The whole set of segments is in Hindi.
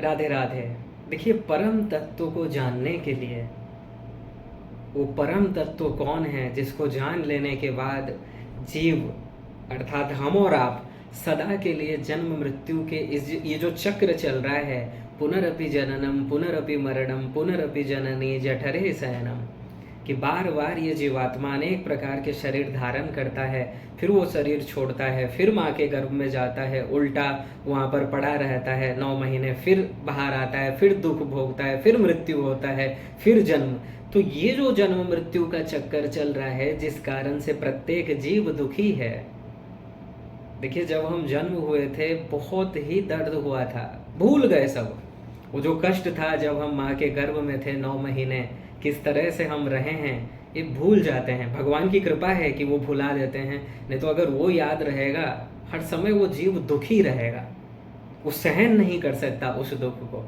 राधे राधे। देखिए, परम तत्व को जानने के लिए, वो परम तत्व कौन है जिसको जान लेने के बाद जीव अर्थात हम और आप सदा के लिए जन्म मृत्यु के इस ये जो चक्र चल रहा है, पुनरपि जननम पुनरपि मरणम पुनरपि जननी जठरे शयनम, कि बार बार ये जीवात्मा अनेक प्रकार के शरीर धारण करता है, फिर वो शरीर छोड़ता है, फिर माँ के गर्भ में जाता है, उल्टा वहाँ पर पड़ा रहता है 9 महीने, फिर बाहर आता है, फिर दुख भोगता है, फिर मृत्यु होता है, फिर जन्म। तो ये जो जन्म मृत्यु का चक्कर चल रहा है, जिस कारण से प्रत्येक जीव दुखी है। देखिए, जब हम जन्म हुए थे बहुत ही दर्द हुआ था, भूल गए सब। वो जो कष्ट था जब हम माँ के गर्भ में थे 9 महीने, किस तरह से हम रहे हैं, ये भूल जाते हैं। भगवान की कृपा है कि वो भुला देते हैं, नहीं तो अगर वो याद रहेगा हर समय वो जीव दुखी रहेगा, वो सहन नहीं कर सकता उस दुख को।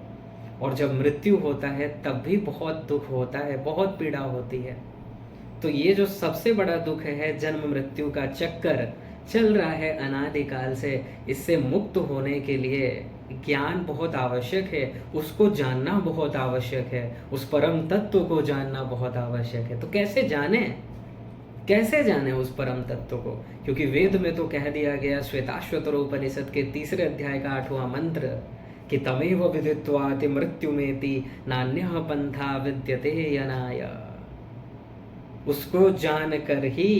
और जब मृत्यु होता है तब भी बहुत दुख होता है, बहुत पीड़ा होती है। तो ये जो सबसे बड़ा दुख है, जन्म मृत्यु का चक्कर चल रहा है अनादिकाल से, इससे मुक्त होने के लिए ज्ञान बहुत आवश्यक है, उसको जानना बहुत आवश्यक है, उस परम तत्व को जानना बहुत आवश्यक है। तो कैसे जाने उस परम तत्व को? क्योंकि वेद में तो कह दिया गया, श्वेताश्वतर उपनिषद के 3 अध्याय का 8वां मंत्र, कि तमेव विदित्वाति मृत्युमेति नान्यः पंथा विद्यते यनाय। उसको जानकर ही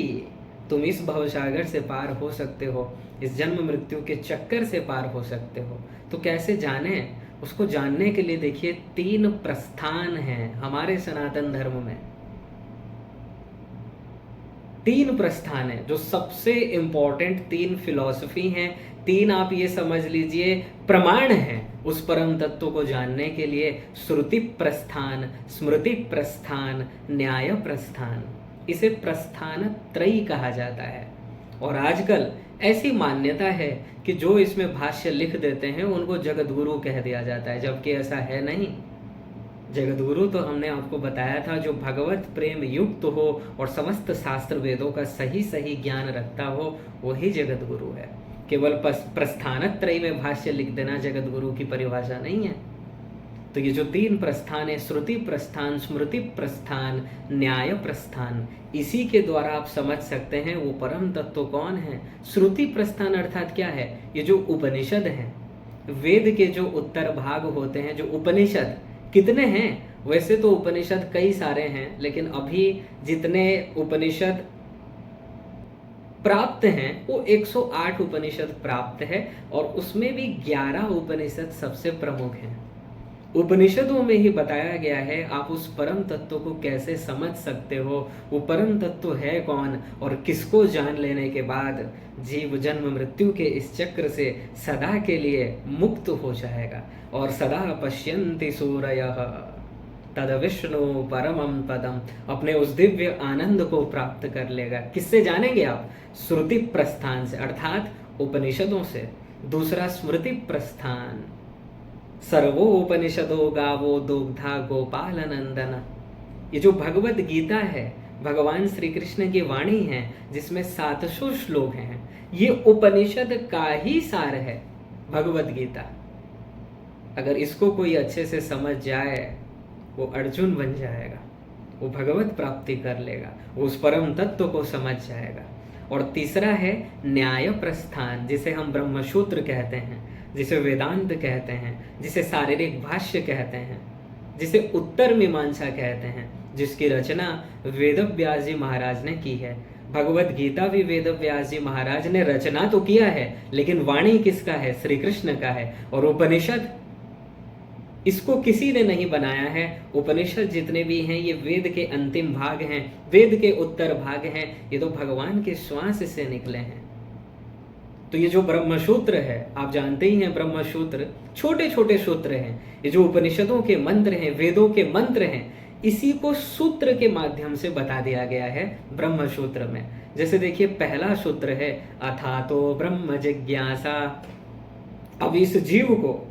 तुम इस भवसागर से पार हो सकते हो, इस जन्म मृत्यु के चक्कर से पार हो सकते हो। तो कैसे जाने? उसको जानने के लिए देखिए 3 प्रस्थान हैं हमारे सनातन धर्म में। 3 प्रस्थान है जो सबसे इंपॉर्टेंट 3 फिलॉसफी हैं, 3 आप ये समझ लीजिए प्रमाण हैं उस परम तत्व को जानने के लिए। श्रुति प्रस्थान, स्मृति प्रस्थान, न्याय प्रस्थान, इसे प्रस्थान त्रयी कहा जाता है। और आजकल ऐसी मान्यता है कि जो इसमें भाष्य लिख देते हैं उनको जगतगुरु कह दिया जाता है, जबकि ऐसा है नहीं। जगतगुरु तो हमने आपको बताया था, जो भगवत प्रेम युक्त हो और समस्त शास्त्र वेदों का सही सही ज्ञान रखता हो, वही जगतगुरु है। केवल प्रस्थानत्रयी में भाष्य लिख देना जगतगुरु की परिभाषा नहीं है। तो ये जो 3 प्रस्थान है, श्रुति प्रस्थान, स्मृति प्रस्थान, न्याय प्रस्थान, इसी के द्वारा आप समझ सकते हैं वो परम तत्व कौन है। श्रुति प्रस्थान अर्थात क्या है? ये जो उपनिषद हैं, वेद के जो उत्तर भाग होते हैं, जो उपनिषद कितने हैं? वैसे तो उपनिषद कई सारे हैं, लेकिन अभी जितने उपनिषद प्राप्त हैं वो 108 उपनिषद प्राप्त है, और उसमें भी 11 उपनिषद सबसे प्रमुख हैं। उपनिषदों में ही बताया गया है आप उस परम तत्व को कैसे समझ सकते हो, वो परम तत्व है कौन, और किसको जान लेने के बाद जीव जन्म मृत्यु के इस चक्र से सदा के लिए मुक्त हो जाएगा, और सदा पश्यन्ति सूरयः तद विष्णु परमं पदम, अपने उस दिव्य आनंद को प्राप्त कर लेगा। किससे जानेंगे आप? श्रुति प्रस्थान से, अर्थात उपनिषदों से। दूसरा स्मृति प्रस्थान, सर्वोपनिषदो गावो दुग्धा गोपाल नंदन, ये जो भगवत गीता है, भगवान श्री कृष्ण की वाणी है, जिसमें 700 श्लोक हैं, ये उपनिषद का ही सार है भगवत गीता। अगर इसको कोई अच्छे से समझ जाए, वो अर्जुन बन जाएगा, वो भगवत प्राप्ति कर लेगा, वो उस परम तत्व को समझ जाएगा। और तीसरा है न्याय प्रस्थान, जिसे हम ब्रह्मसूत्र कहते हैं, जिसे वेदांत कहते हैं, जिसे शारीरिक भाष्य कहते हैं, जिसे उत्तर मीमांसा कहते हैं, जिसकी रचना वेदव्यास जी महाराज ने की है। भगवत गीता भी वेदव्यास जी महाराज ने रचना तो किया है, लेकिन वाणी किसका है? श्री कृष्ण का है। और उपनिषद, इसको किसी ने नहीं बनाया है। उपनिषद जितने भी हैं ये वेद के अंतिम भाग हैं, वेद के उत्तर भाग हैं, ये तो भगवान के श्वास से निकले हैं। तो ये जो ब्रह्मसूत्र है, आप जानते ही हैं ब्रह्मसूत्र छोटे छोटे सूत्र हैं, ये जो उपनिषदों के मंत्र हैं, वेदों के मंत्र हैं, इसी को सूत्र के माध्यम से बता दिया गया है ब्रह्मसूत्र में। जैसे देखिए, पहला सूत्र है अथातो ब्रह्म जिज्ञासा। अब इस जीव को,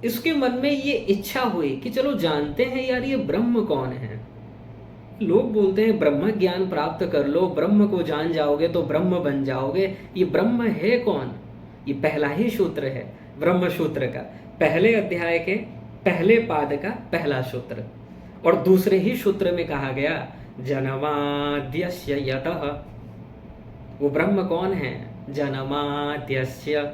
इसके मन में ये इच्छा हुई कि चलो जानते हैं यार ये ब्रह्म कौन है। लोग बोलते हैं ब्रह्म ज्ञान प्राप्त कर लो, ब्रह्म को जान जाओगे तो ब्रह्म बन जाओगे। ये ब्रह्म है कौन? ये पहला ही सूत्र है। ब्रह्म सूत्र का पहले अध्याय के पहले पाद का पहला सूत्र। और दूसरे ही सूत्र में कहा गया जनमाद्यस्य यतः, वो ब्रह्म कौन है? जनमाद्यस्य,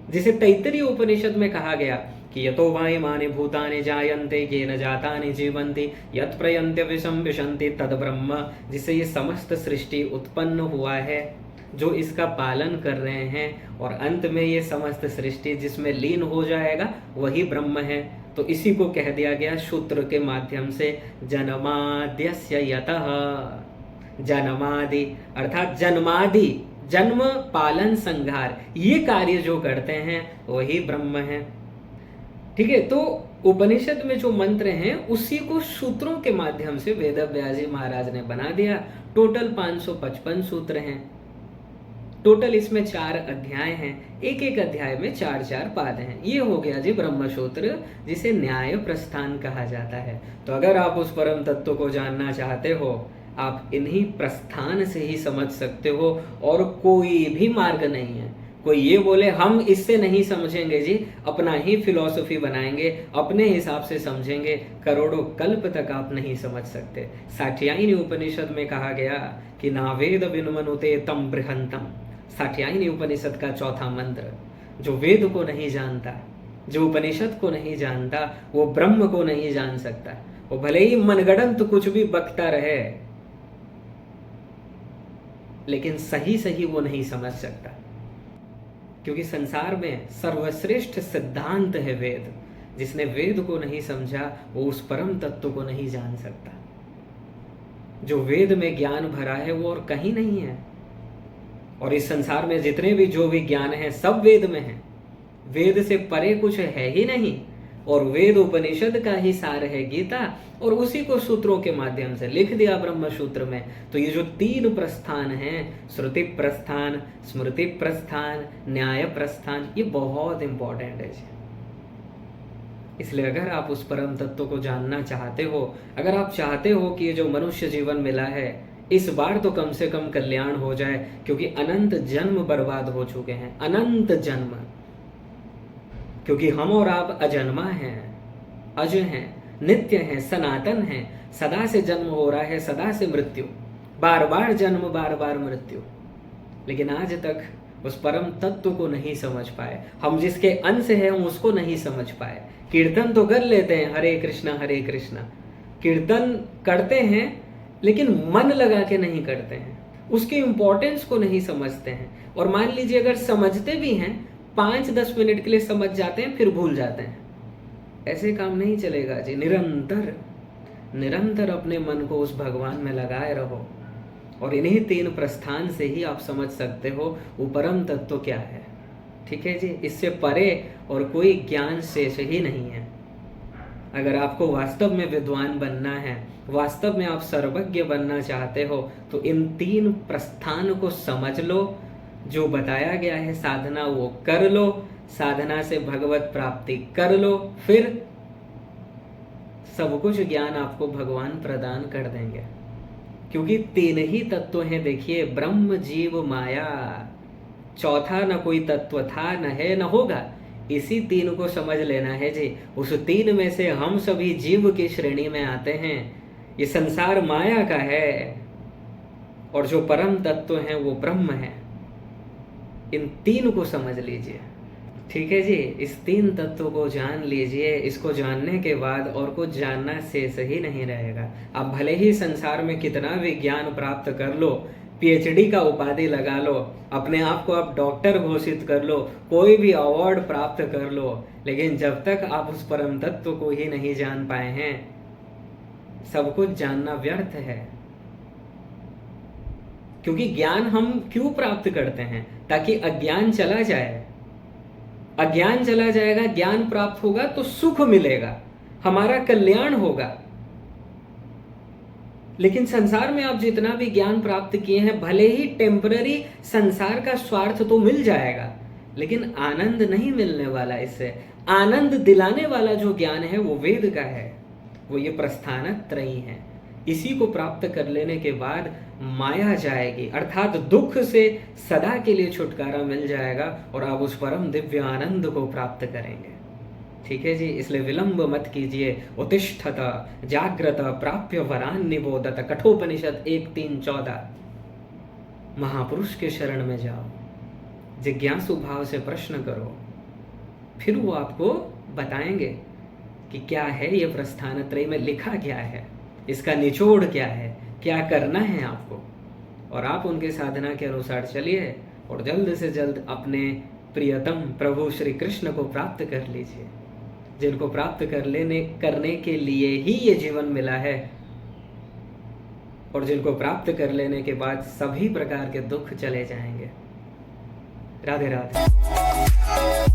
जिसे तैत्तिरीय उपनिषद में कहा गया कि यतो वायुमानि भूतानि जायन्ते येन जातानि जीवन्ति यत् प्रयन्त्य विषम विशन्ति तद ब्रह्म, जिससे ये समस्त सृष्टि उत्पन्न हुआ है, जो इसका पालन कर रहे हैं और अंत में ये समस्त सृष्टि जिसमें लीन हो जाएगा वही ब्रह्म है। तो इसी को कह दिया गया सूत्र के माध्यम से जन्माद्यस्य यतः, जन्मादि अर्थात जन्मादि, जन्म पालन संहार, ये कार्य जो करते हैं वही ब्रह्म है। ठीक है, तो उपनिषद में जो मंत्र हैं उसी को सूत्रों के माध्यम से वेदव्यास जी महाराज ने बना दिया। टोटल 555 सूत्र हैं। टोटल इसमें 4 अध्याय हैं, एक एक अध्याय में 4-4 पाद हैं। ये हो गया जी ब्रह्म सूत्र, जिसे न्याय प्रस्थान कहा जाता है। तो अगर आप उस परम तत्व को जानना चाहते हो, आप इन्हीं प्रस्थान से ही समझ सकते हो, और कोई भी मार्ग नहीं है। कोई ये बोले हम इससे नहीं समझेंगे जी, अपना ही फिलॉसफी बनाएंगे, अपने हिसाब से समझेंगे, करोड़ों कल्प तक आप नहीं समझ सकते। साठ्यायनी उपनिषद में कहा गया कि नावेद विनुमनुते तम बृहंतम, साठ्यायनी उपनिषद का चौथा मंत्र। जो वेद को नहीं जानता, जो उपनिषद को नहीं जानता, वो ब्रह्म को नहीं जान सकता। वो भले ही मनगढ़ंत कुछ भी बकता रहे, लेकिन सही सही वो नहीं समझ सकता, क्योंकि संसार में सर्वश्रेष्ठ सिद्धांत है वेद। जिसने वेद को नहीं समझा वो उस परम तत्व को नहीं जान सकता। जो वेद में ज्ञान भरा है वो और कहीं नहीं है। और इस संसार में जितने भी जो भी ज्ञान है सब वेद में है। वेद से परे कुछ है ही नहीं। और वेद उपनिषद का ही सार है गीता, और उसी को सूत्रों के माध्यम से लिख दिया ब्रह्म सूत्र में। तो ये जो 3 प्रस्थान हैं, श्रुति प्रस्थान, स्मृति प्रस्थान, न्याय प्रस्थान, ये बहुत इंपॉर्टेंट है। इसलिए अगर आप उस परम तत्व को जानना चाहते हो, अगर आप चाहते हो कि ये जो मनुष्य जीवन मिला है इस बार तो कम से कम कल्याण हो जाए, क्योंकि अनंत जन्म बर्बाद हो चुके हैं, अनंत जन्म। क्योंकि हम और आप अजन्मा हैं, अज हैं, नित्य हैं, सनातन हैं। सदा से जन्म हो रहा है, सदा से मृत्यु, बार बार जन्म, बार बार मृत्यु। लेकिन आज तक उस परम तत्व को नहीं समझ पाए। हम जिसके अंश हैं हम उसको नहीं समझ पाए। कीर्तन तो कर लेते हैं, हरे कृष्णा कीर्तन करते हैं, लेकिन मन लगा के नहीं करते हैं, उसकी इंपॉर्टेंस को नहीं समझते हैं। और मान लीजिए अगर समझते भी हैं, 5-10 मिनट के लिए समझ जाते हैं, फिर भूल जाते हैं। ऐसे काम नहीं चलेगा जी। निरंतर निरंतर अपने मन को उस भगवान में लगाए रहो, और इन्हीं 3 प्रस्थान से ही आप समझ सकते हो वो परम तत्व क्या है। ठीक है जी, इससे परे और कोई ज्ञान शेष ही नहीं है। अगर आपको वास्तव में विद्वान बनना है, वास्तव में आप सर्वज्ञ बनना चाहते हो, तो इन 3 प्रस्थान को समझ लो। जो बताया गया है साधना वो कर लो, साधना से भगवत प्राप्ति कर लो, फिर सब कुछ ज्ञान आपको भगवान प्रदान कर देंगे। क्योंकि 3 ही तत्व हैं, देखिए, ब्रह्म जीव माया। चौथा न कोई तत्व था, न है, न होगा। इसी 3 को समझ लेना है जी। उस 3 में से हम सभी जीव की श्रेणी में आते हैं। ये संसार माया का है, और जो परम तत्व है वो ब्रह्म है। इन 3 को समझ लीजिए। ठीक है जी, इस 3 तत्व को जान लीजिए। इसको जानने के बाद और कुछ जानना शेष ही नहीं रहेगा। आप भले ही संसार में कितना भी ज्ञान प्राप्त कर लो, PhD का उपाधि लगा लो, अपने आप को आप डॉक्टर घोषित कर लो, कोई भी अवार्ड प्राप्त कर लो, लेकिन जब तक आप उस परम तत्व को ही नहीं जान पाए हैं, सब कुछ जानना व्यर्थ है। क्योंकि ज्ञान हम क्यों प्राप्त करते हैं? ताकि अज्ञान चला जाए। अज्ञान चला जाएगा, ज्ञान प्राप्त होगा तो सुख मिलेगा, हमारा कल्याण होगा। लेकिन संसार में आप जितना भी ज्ञान प्राप्त किए हैं, भले ही टेम्पररी संसार का स्वार्थ तो मिल जाएगा, लेकिन आनंद नहीं मिलने वाला। इससे आनंद दिलाने वाला जो ज्ञान है वो वेद का है, वो ये प्रस्थानत्रयी है। इसी को प्राप्त कर लेने के बाद माया जाएगी, अर्थात दुख से सदा के लिए छुटकारा मिल जाएगा और आप उस परम दिव्य आनंद को प्राप्त करेंगे। ठीक है जी, इसलिए विलंब मत कीजिए। उत्तिष्ठत जाग्रत प्राप्य वरान निबोधत, कठोपनिषद 1:3-14। महापुरुष के शरण में जाओ, जिज्ञासु भाव से प्रश्न करो, फिर वो आपको बताएंगे कि क्या है ये प्रस्थान त्रय में लिखा क्या है, इसका निचोड़ क्या है, क्या करना है आपको, और आप उनके साधना के अनुसार चलिए और जल्द से जल्द अपने प्रियतम प्रभु श्री कृष्ण को प्राप्त कर लीजिए, जिनको प्राप्त करने के लिए ही ये जीवन मिला है, और जिनको प्राप्त कर लेने के बाद सभी प्रकार के दुख चले जाएंगे। राधे राधे।